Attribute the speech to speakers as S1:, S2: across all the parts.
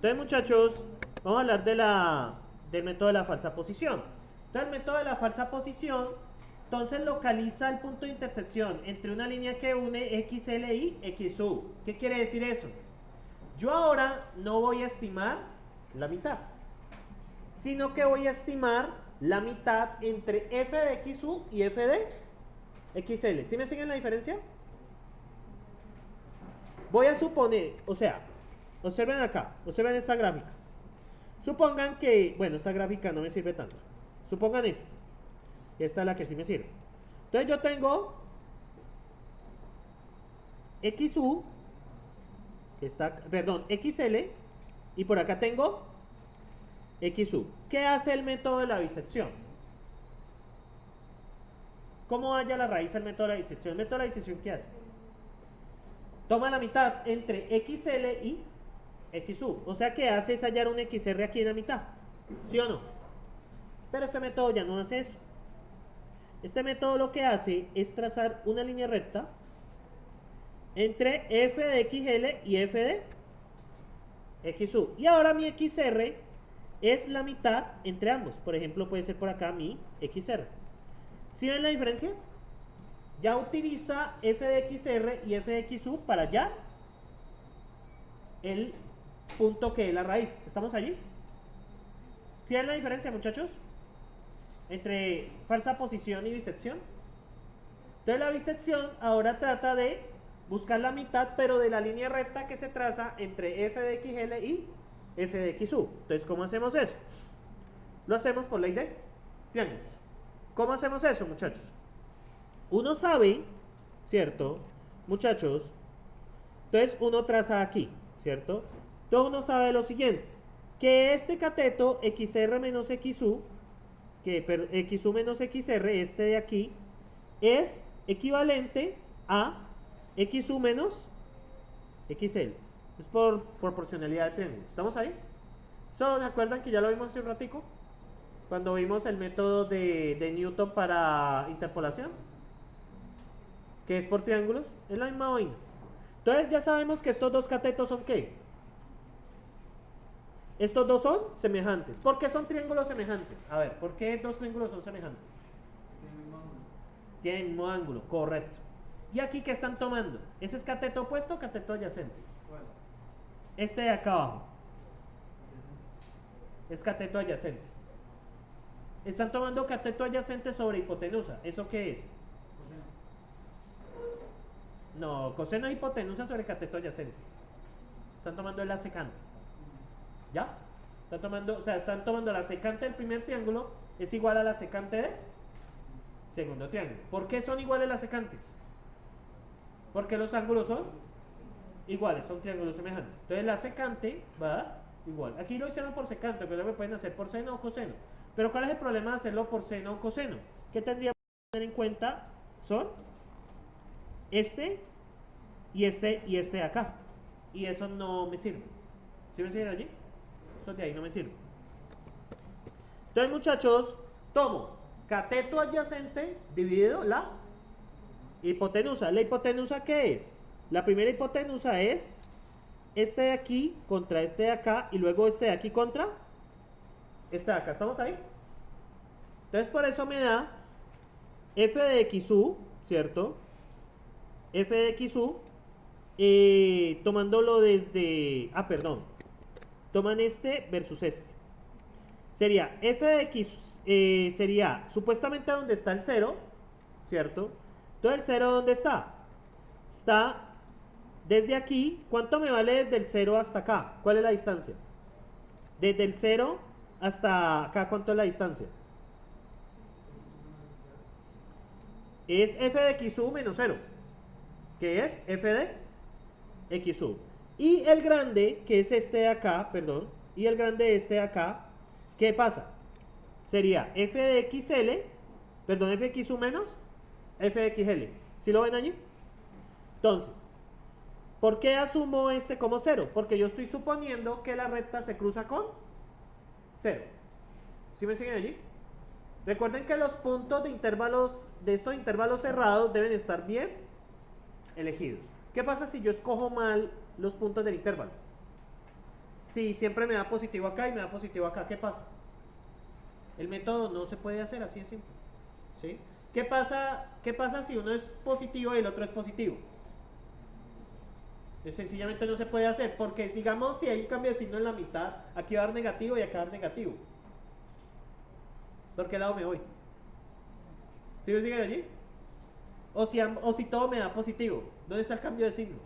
S1: Entonces, muchachos, vamos a hablar del método de la falsa posición. Entonces, el método de la falsa posición, entonces localiza el punto de intersección entre una línea que une XL y XU. ¿Qué quiere decir eso? Yo ahora no voy a estimar la mitad, sino que voy a estimar la mitad entre f de XU y f de XL. ¿Sí me siguen la diferencia? Voy a suponer, o sea, observen acá, observen esta gráfica. Supongan que, bueno, esta gráfica no me sirve tanto. Supongan esta. Esta es la que sí me sirve. Entonces yo tengo XU, perdón, XL, y por acá tengo XU. ¿Qué hace el método de la bisección? ¿Cómo halla la raíz el método de la bisección? El método de la bisección, ¿qué hace? Toma la mitad entre XL y XU. O sea que hace es hallar un XR aquí en la mitad. ¿Sí o no? Pero este método ya no hace eso. Este método lo que hace es trazar una línea recta entre f de XL y f de XU. Y ahora mi XR es la mitad entre ambos. Por ejemplo, puede ser por acá mi XR. ¿Sí ven la diferencia? Ya utiliza f de XR y f de XU para hallar el punto que es la raíz. ¿Estamos allí? ¿Sí ven la diferencia, muchachos? Entre falsa posición y bisección. Entonces la bisección ahora trata de buscar la mitad, pero de la línea recta que se traza entre f de XL y f de XU. Entonces, ¿cómo hacemos eso? Lo hacemos por ley de triángulos. ¿Cómo hacemos eso, muchachos? Uno sabe, ¿cierto? Muchachos, entonces uno traza aquí, ¿cierto? Entonces uno sabe lo siguiente, que este cateto XR menos XU, XU menos XR, este de aquí, es equivalente a XU menos XL. Es por proporcionalidad de triángulo. ¿Estamos ahí? ¿Solo se acuerdan que ya lo vimos hace un ratico? Cuando vimos el método de Newton para interpolación, que es por triángulos, es la misma vaina. Entonces ya sabemos que estos dos catetos son ¿qué? Estos dos son semejantes. ¿Por qué son triángulos semejantes? A ver, ¿por qué dos triángulos son semejantes? Tienen el mismo ángulo, correcto. ¿Y aquí qué están tomando? ¿Ese es cateto opuesto o cateto adyacente? Bueno. Este de acá abajo es cateto adyacente. Están tomando cateto adyacente sobre hipotenusa. ¿Eso qué es? Coseno. No, coseno es hipotenusa sobre cateto adyacente. Están tomando la secante. ¿Ya? Están tomando, o sea, están tomando la secante del primer triángulo es igual a la secante del segundo triángulo. ¿Por qué son iguales las secantes? Porque los ángulos son iguales, son triángulos semejantes. Entonces la secante va a dar igual. Aquí lo hicieron por secante, pero lo pueden hacer por seno o coseno. Pero ¿cuál es el problema de hacerlo por seno o coseno? ¿Qué tendríamos que tener en cuenta? Son este y este y este de acá. Y eso no me sirve. ¿Sí me siguen allí? Eso de ahí no me sirve. Entonces, muchachos, tomo cateto adyacente dividido la hipotenusa. ¿La hipotenusa qué es? La primera hipotenusa es este de aquí contra este de acá y luego este de aquí contra este de acá. ¿Estamos ahí? Entonces por eso me da f de XU, ¿cierto? F de XU tomándolo desde... Ah, perdón. Toman este versus este. Sería f de x, sería supuestamente donde está el 0, ¿cierto? Entonces el 0 ¿dónde está? Está desde aquí. ¿Cuánto me vale desde el 0 hasta acá? ¿Cuál es la distancia? Desde el 0 hasta acá, ¿cuánto es la distancia? Es f de XU menos 0, que es f de XU. Y el grande, que es este de acá, perdón, y el grande de este de acá, ¿qué pasa? Sería f de XL, perdón, f de XU menos f de XL. ¿Sí lo ven allí? Entonces, ¿por qué asumo este como 0? Porque yo estoy suponiendo que la recta se cruza con 0. ¿Sí me siguen allí? Recuerden que los puntos de intervalos, de estos intervalos cerrados, deben estar bien elegidos. ¿Qué pasa si yo escojo mal los puntos del intervalo? si siempre me da positivo acá y me da positivo acá, ¿qué pasa? El método no se puede hacer así de simple. ¿Sí? ¿Qué pasa si uno es positivo y el otro es positivo? Sencillamente no se puede hacer, porque digamos si hay un cambio de signo en la mitad, aquí va a dar negativo y acá va a dar negativo. ¿Por qué lado me voy? ¿Sí me siguen allí? O si todo me da positivo, ¿dónde está el cambio de signo?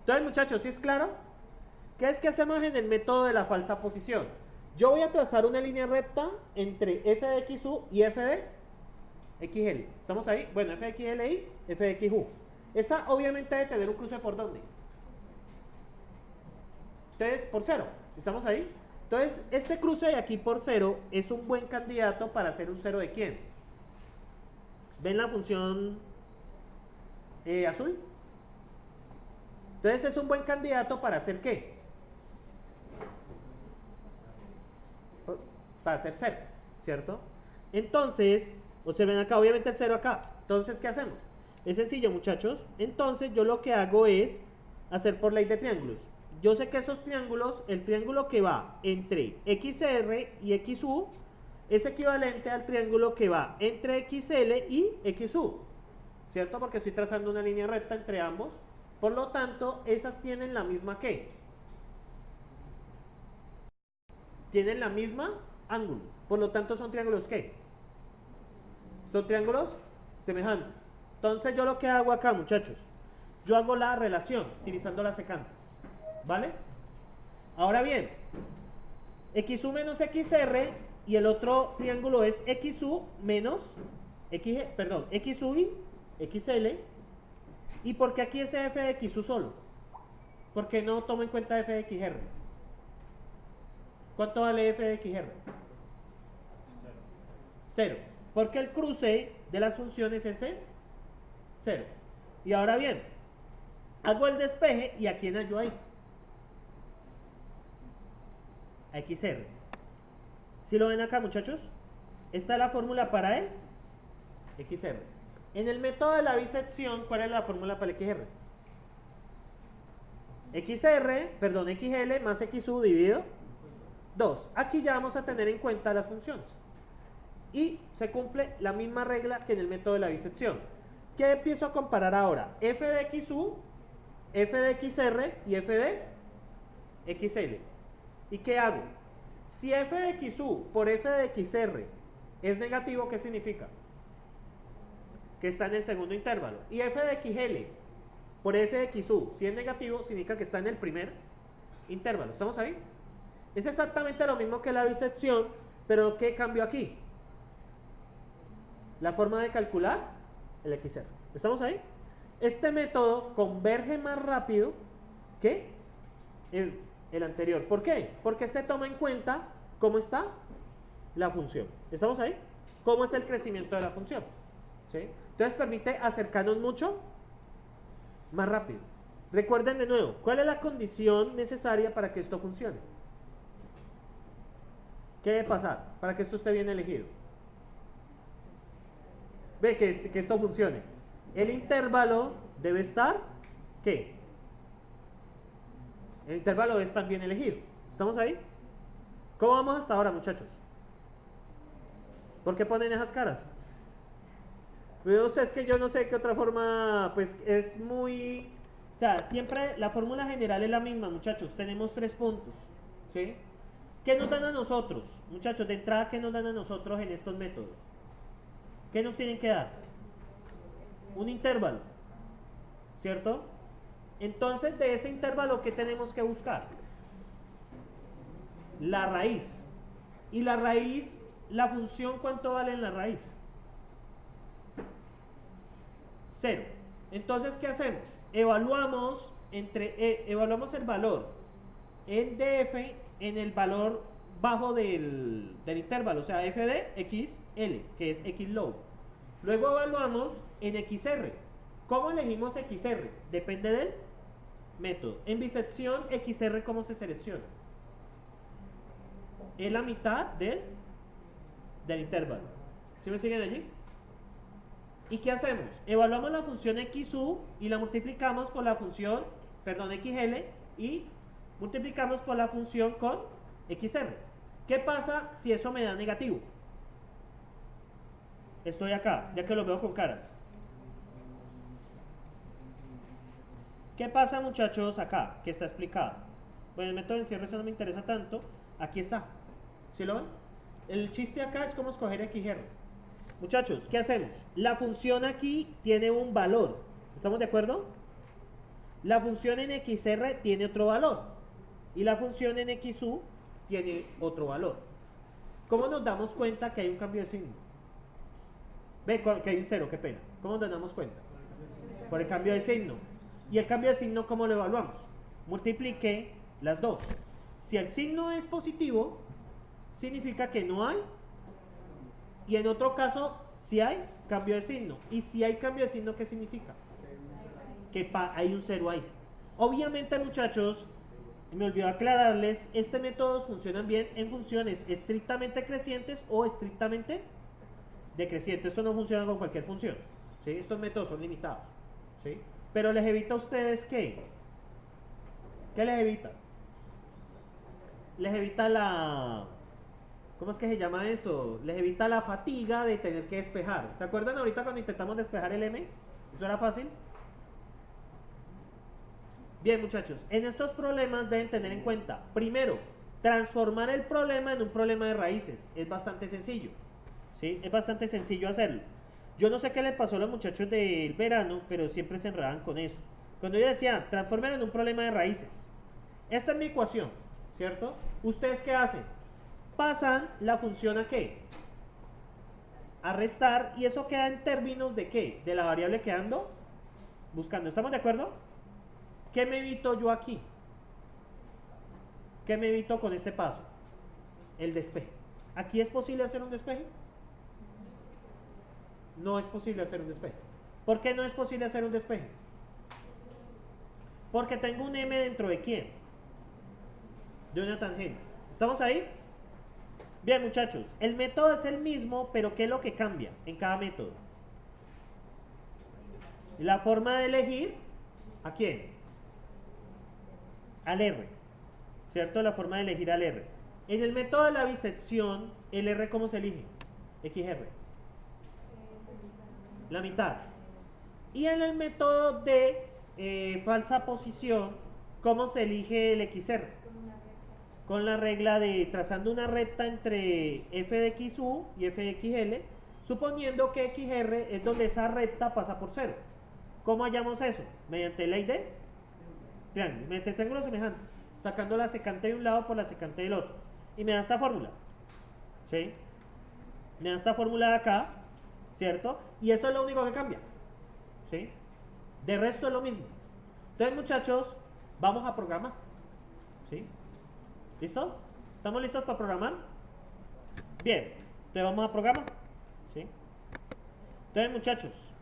S1: Entonces, muchachos, ¿sí es claro? ¿Qué es que hacemos en el método de la falsa posición? Yo voy a trazar una línea recta entre f de xu y f de xl. ¿Estamos ahí? Bueno, f de xl y f de xu. Esa obviamente debe tener un cruce por ¿dónde? Entonces, por 0. ¿Estamos ahí? Entonces, este cruce de aquí por 0 es un buen candidato para hacer un 0 de quién. ¿Ven la función azul? Entonces es un buen candidato para hacer ¿qué? Para hacer 0, ¿cierto? Entonces, observen acá, obviamente el 0 acá. Entonces, ¿qué hacemos? Es sencillo, muchachos. Entonces, yo lo que hago es hacer por ley de triángulos. Yo sé que esos triángulos, el triángulo que va entre XR y XU es equivalente al triángulo que va entre XL y XU, ¿cierto? Porque estoy trazando una línea recta entre ambos. Por lo tanto, esas tienen la misma ¿qué? Tienen la misma ángulo. Por lo tanto, son triángulos ¿qué? Son triángulos semejantes. Entonces, yo lo que hago acá, muchachos, yo hago la relación utilizando las secantes. ¿Vale? Ahora bien, XU menos XR y el otro triángulo es XU menos XU y XL. ¿Y por qué aquí es f de XU solo? ¿Por qué no tomo en cuenta f de XR? ¿Cuánto vale f de XR? 0. Porque el cruce de las funciones es 0. Y ahora bien, hago el despeje y ¿a quién hallo ahí? A XR. ¿Sí lo ven acá, muchachos? Esta es la fórmula para el XR. En el método de la bisección, ¿cuál es la fórmula para el XR? XL más XU dividido 2. Aquí ya vamos a tener en cuenta las funciones. Y se cumple la misma regla que en el método de la bisección. ¿Qué empiezo a comparar ahora? F de XU, F de XR y F de XL. ¿Y qué hago? Si F de XU por F de XR es negativo, ¿qué significa? Que está en el segundo intervalo. Y F de XL por F de XU, si es negativo, significa que está en el primer intervalo. ¿Estamos ahí? Es exactamente lo mismo que la bisección, pero ¿qué cambio aquí? La forma de calcular el XR. ¿Estamos ahí? Este método converge más rápido que el anterior. ¿Por qué? Porque este toma en cuenta cómo está la función. ¿Estamos ahí? ¿Cómo es el crecimiento de la función? ¿Sí? Entonces permite acercarnos mucho más rápido. Recuerden de nuevo, ¿cuál es la condición necesaria para que esto funcione? ¿Qué debe pasar para que esto esté bien elegido? Ve que esto funcione. El intervalo debe estar, ¿qué? El intervalo debe estar bien elegido. ¿Estamos ahí? ¿Cómo vamos hasta ahora, muchachos? ¿Por qué ponen esas caras? No sé, es que yo no sé qué otra forma, pues es muy... O sea, siempre la fórmula general es la misma, muchachos. Tenemos 3 puntos, ¿sí? ¿Qué nos dan a nosotros? Muchachos, de entrada, ¿qué nos dan a nosotros en estos métodos? ¿Qué nos tienen que dar? Un intervalo, ¿cierto? Entonces, de ese intervalo, ¿qué tenemos que buscar? La raíz. Y la raíz, la función, ¿cuánto vale en la raíz? 0. Entonces, ¿qué hacemos? Evaluamos el valor en df en el valor bajo del intervalo, o sea, f de xl, que es x low. Luego evaluamos en xr. ¿Cómo elegimos xr? Depende del método. En bisección, xr, ¿cómo se selecciona? Es la mitad del intervalo. ¿Sí me siguen allí? ¿Y qué hacemos? Evaluamos la función XU y la multiplicamos por la función, xl y multiplicamos por la función con XR. ¿Qué pasa si eso me da negativo? Estoy acá, ya que lo veo con caras. ¿Qué pasa, muchachos, acá? Que está explicado. Bueno, el método de encierro eso no me interesa tanto. Aquí está. ¿Sí lo ven? El chiste acá es cómo escoger XR. Muchachos, ¿qué hacemos? La función aquí tiene un valor. ¿Estamos de acuerdo? La función en XR tiene otro valor. Y la función en XU tiene otro valor. ¿Cómo nos damos cuenta que hay un cambio de signo? Ve que hay un cero, qué pena. ¿Cómo nos damos cuenta? Por el cambio de signo. ¿Y el cambio de signo cómo lo evaluamos? Multiplique las dos. Si el signo es positivo, significa que no hay. Y en otro caso, si hay cambio de signo. Y si hay cambio de signo, ¿qué significa? Que hay un cero ahí. Obviamente, muchachos, me olvidó aclararles, este método funciona bien en funciones estrictamente crecientes o estrictamente decrecientes. Esto no funciona con cualquier función, ¿sí? Estos métodos son limitados, ¿sí? Pero les evita a ustedes ¿qué? ¿Qué les evita? Les evita la... ¿Cómo es que se llama eso? Les evita la fatiga de tener que despejar. ¿Se acuerdan ahorita cuando intentamos despejar el M? ¿Eso era fácil? Bien, muchachos, en estos problemas deben tener en cuenta, primero, transformar el problema en un problema de raíces. Es bastante sencillo, ¿sí? Es bastante sencillo hacerlo. Yo no sé qué le pasó a los muchachos del verano, pero siempre se enredaban con eso. Cuando yo decía, transformen en un problema de raíces. Esta es mi ecuación, ¿cierto? ¿Ustedes qué hacen? Pasan la función a ¿qué? A restar, y eso queda en términos de ¿qué? De la variable que ando buscando. ¿Estamos de acuerdo? ¿Qué me evito yo aquí? ¿Qué me evito con este paso? El despeje. ¿Aquí es posible hacer un despeje? No es posible hacer un despeje. ¿Por qué no es posible hacer un despeje? Porque tengo un M dentro de ¿quién? De una tangente. ¿Estamos ahí? Bien, muchachos, el método es el mismo, pero ¿qué es lo que cambia en cada método? La forma de elegir ¿a quién? Al R, ¿cierto? La forma de elegir al R. En el método de la bisección, ¿el R cómo se elige? XR. La mitad. Y en el método de falsa posición, ¿cómo se elige el XR? Con la regla de trazando una recta entre f de XU y f de XL, suponiendo que XR es donde esa recta pasa por 0. ¿Cómo hallamos eso? Mediante ley de triángulo, mediante triángulos semejantes, sacando la secante de un lado por la secante del otro. Y me da esta fórmula, ¿sí? Me da esta fórmula de acá, ¿cierto? Y eso es lo único que cambia, ¿sí? De resto es lo mismo. Entonces, muchachos, vamos a programar, ¿sí? ¿Listo? ¿Estamos listos para programar? Bien, entonces vamos a programar, ¿sí? Entonces, muchachos,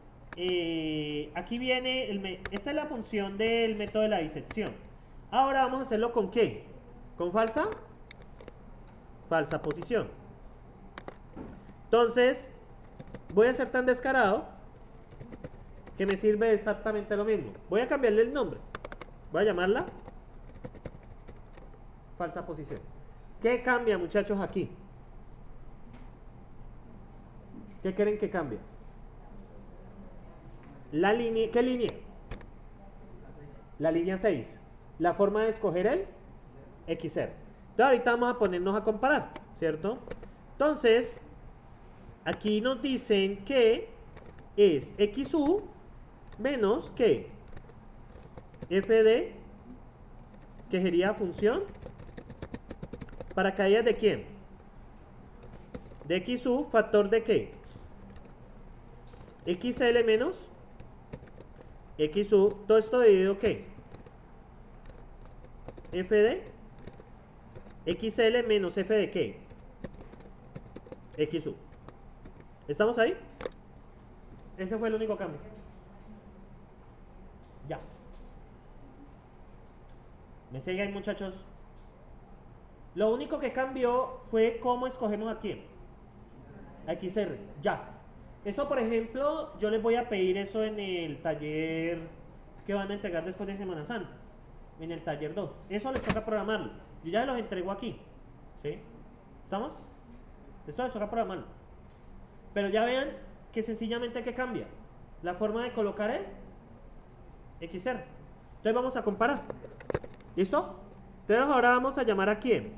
S1: aquí viene, esta es la función del método de la bisección. Ahora vamos a hacerlo ¿con qué? ¿Con falsa? Falsa posición. Entonces, voy a ser tan descarado que me sirve exactamente lo mismo. Voy a cambiarle el nombre. Voy a llamarla falsa posición. ¿Qué cambia, muchachos, aquí? ¿Qué creen que cambia? La línea, ¿qué línea? La línea 6. La forma de escoger el XR. Entonces ahorita vamos a ponernos a comparar, ¿cierto? Entonces, aquí nos dicen que es XU menos que FD, que sería función para caídas de quién? De XU, factor de qué? XL menos XU, todo esto dividido ¿qué? FD XL menos F de qué? XU. ¿Estamos ahí? Ese fue el único cambio. Ya. ¿Me siguen, muchachos? Lo único que cambió fue cómo escogemos a quién. A XR. Ya. Eso, por ejemplo, yo les voy a pedir eso en el taller que van a entregar después de Semana Santa. en el taller 2. Eso les toca programarlo. Yo ya los entrego aquí. ¿Sí? ¿Estamos? Esto les toca programarlo. Pero ya vean que sencillamente ¿qué cambia? La forma de colocar el XR. Entonces vamos a comparar. ¿Listo? Entonces ahora vamos a llamar a quién.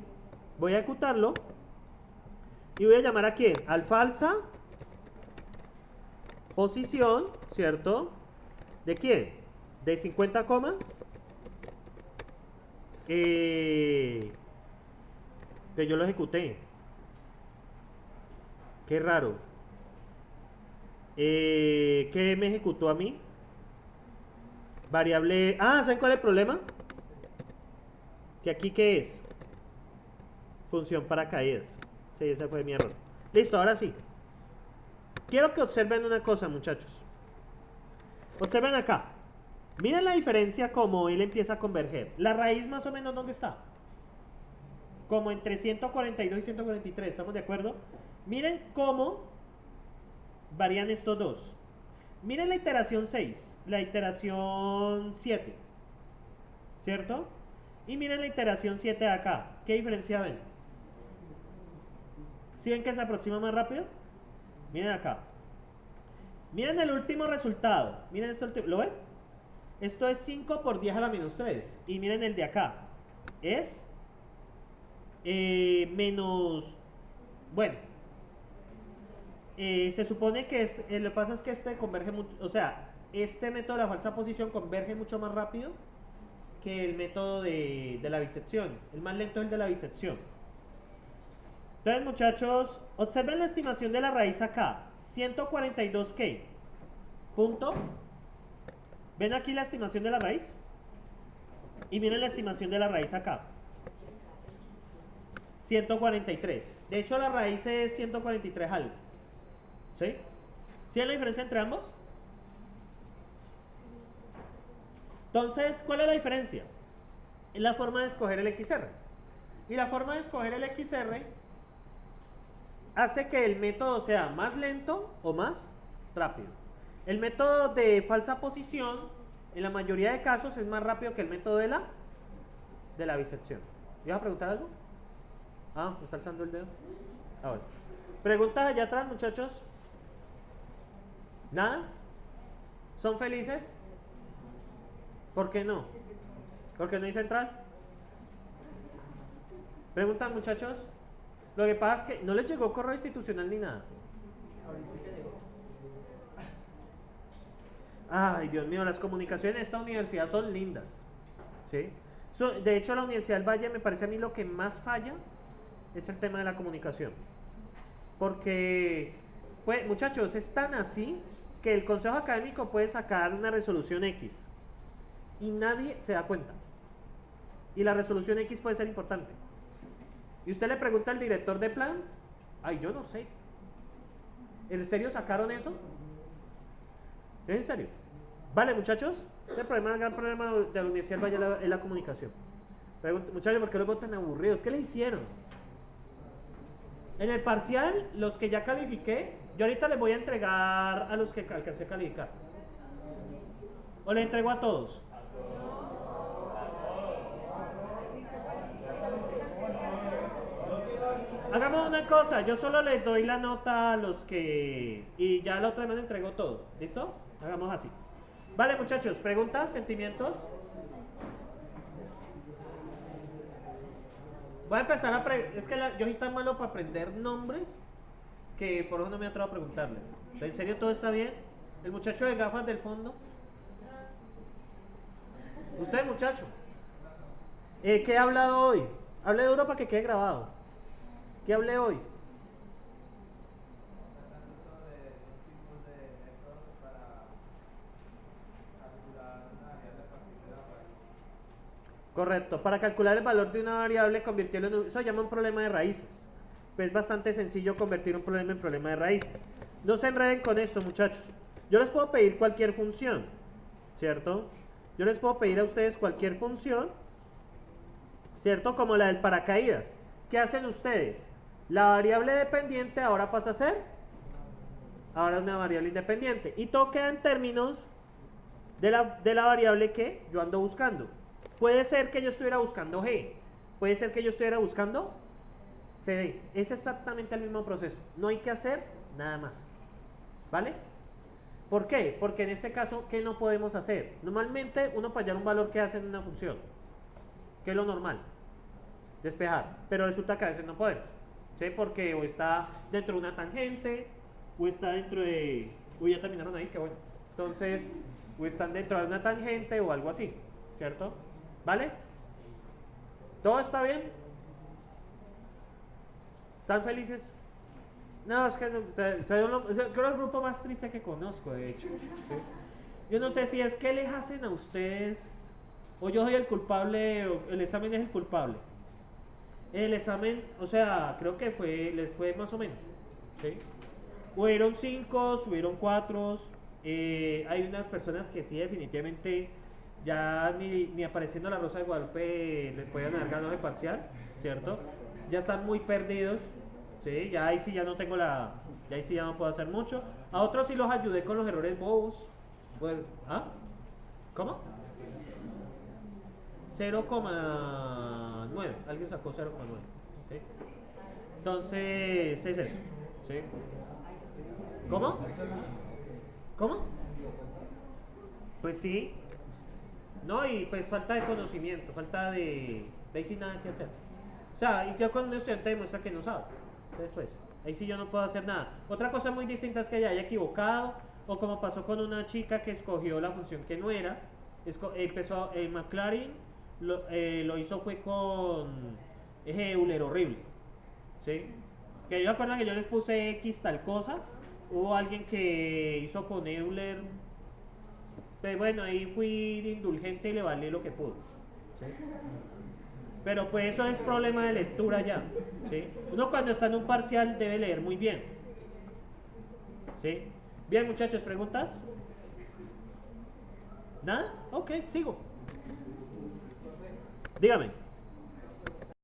S1: Voy a ejecutarlo. Y voy a llamar a quién. Al falsa posición, ¿cierto? ¿De quién? De 50, que yo lo ejecuté. Qué raro. ¿Qué me ejecutó a mí? Variable. Ah, ¿saben cuál es el problema? Que aquí, ¿qué es? Función paracaídas. Sí, ese fue mi error. Listo, ahora sí. Quiero que observen una cosa, muchachos. Observen acá. Miren la diferencia como él empieza a converger. La raíz más o menos, ¿dónde está? Como entre 142 y 143, ¿estamos de acuerdo? Miren cómo varían estos dos. Miren la iteración 6, la iteración 7, ¿cierto? Y miren la iteración 7 de acá. ¿Qué diferencia ven? ¿Sí ven que se aproxima más rápido? Miren acá. Miren el último resultado. Miren esto, ¿lo ven? Esto es 5 por 10 a la menos 3. Y miren el de acá. Es menos... Bueno. Se supone que lo que pasa es que este converge mucho... O sea, este método de la falsa posición converge mucho más rápido que el método de la bisección. El más lento es el de la bisección. Entonces, muchachos, observen la estimación de la raíz acá. 142, ¿qué? Punto. ¿Ven aquí la estimación de la raíz? Y miren la estimación de la raíz acá. 143. De hecho, la raíz es 143 algo. ¿Sí? ¿Sí es la diferencia entre ambos? Entonces, ¿cuál es la diferencia? Es la forma de escoger el XR. Y la forma de escoger el XR hace que el método sea más lento o más rápido. El método de falsa posición, en la mayoría de casos, es más rápido que el método de la bisección. ¿Ibas a preguntar algo? Ah, ¿me está alzando el dedo? Ah, bueno. ¿Preguntas allá atrás, muchachos? ¿Nada? ¿Son felices? ¿Por qué no? ¿Porque no hay central? ¿Preguntan, muchachos? Lo que pasa es que no les llegó correo institucional ni nada. Ay, Dios mío, las comunicaciones en esta universidad son lindas. ¿Sí? De hecho, la Universidad del Valle me parece a mí lo que más falla es el tema de la comunicación. Porque, pues, muchachos, es tan así que el consejo académico puede sacar una resolución X y nadie se da cuenta. Y la resolución X puede ser importante. Y usted le pregunta al director de plan, ay, yo no sé. ¿En serio sacaron eso? ¿Es en serio? Vale, muchachos, el gran problema de la Universidad del Valle es la comunicación. Muchachos, ¿por qué los veo tan aburridos? ¿Qué le hicieron? En el parcial, los que ya califiqué, yo ahorita les voy a entregar a los que alcancé a calificar. ¿O le entrego a todos? Hagamos una cosa, yo solo les doy la nota a los que... Y ya la otra vez me entregó todo. ¿Listo? Hagamos así. Vale, muchachos, ¿preguntas? ¿Sentimientos? Voy a empezar a... Es que yo soy tan malo para aprender nombres que por eso no me atrevo a preguntarles. ¿En serio todo está bien? ¿El muchacho de gafas del fondo? ¿Usted, muchacho? ¿Qué he hablado hoy? Hablé duro para que quede grabado. ¿Qué hablé hoy? Correcto, para calcular el valor de una variable, convirtiéndolo en eso se llama un problema de raíces. Pues es bastante sencillo convertir un problema en problema de raíces. No se enreden con esto, muchachos. Yo les puedo pedir cualquier función, ¿cierto? Yo les puedo pedir a ustedes cualquier función, ¿cierto? Como la del paracaídas. ¿Qué hacen ustedes? La variable dependiente ahora pasa a ser, ahora es una variable independiente. Y todo queda en términos de la variable que yo ando buscando. Puede ser que yo estuviera buscando G, puede ser que yo estuviera buscando CD. Es exactamente el mismo proceso. No hay que hacer nada más. ¿Vale? ¿Por qué? Porque en este caso, ¿qué no podemos hacer? Normalmente uno para hallar un valor que hace en una función. ¿Qué es lo normal? Despejar. Pero resulta que a veces no podemos. ¿Sí? Porque o está dentro de una tangente, o está dentro de... Uy, ya terminaron ahí, qué bueno. Entonces, o están dentro de una tangente o algo así. ¿Cierto? ¿Vale? ¿Todo está bien? ¿Están felices? No, es que no, creo que es el grupo más triste que conozco, de hecho. ¿Sí? Yo no sé si es que les hacen a ustedes, o yo soy el culpable, o el examen es el culpable. El examen, o sea, creo que les fue más o menos. ¿Sí? Hubieron 5, hubieron 4. Hay unas personas que sí, definitivamente, ya ni apareciendo la Rosa de Guadalupe les podían haber ganado de parcial, ¿cierto? Ya están muy perdidos. Sí, ya ahí sí ya no tengo ya ahí sí ya no puedo hacer mucho. A otros sí los ayudé con los errores bobos. Bueno, ¿ah? ¿Cómo? 0,9. Alguien sacó 0,9. ¿Sí? Entonces, es eso. ¿Sí? ¿Cómo? ¿Cómo? Pues sí. No, y pues falta de conocimiento, falta de ahí sí nada que hacer. O sea, y yo cuando un estudiante demuestra que no sabe. Después, ahí sí yo no puedo hacer nada. Otra cosa muy distinta es que ella haya equivocado, o como pasó con una chica que escogió la función que no era, empezó, McLaren lo hizo fue con Euler horrible, ¿sí? Que yo acuerdo que yo les puse X tal cosa, hubo alguien que hizo con Euler, pero bueno, ahí fui indulgente y le valí lo que pudo, ¿sí? Pero pues eso es problema de lectura ya, ¿sí? Uno cuando está en un parcial debe leer muy bien, ¿sí? Bien, muchachos, ¿preguntas? ¿Nada? Ok, sigo. Dígame.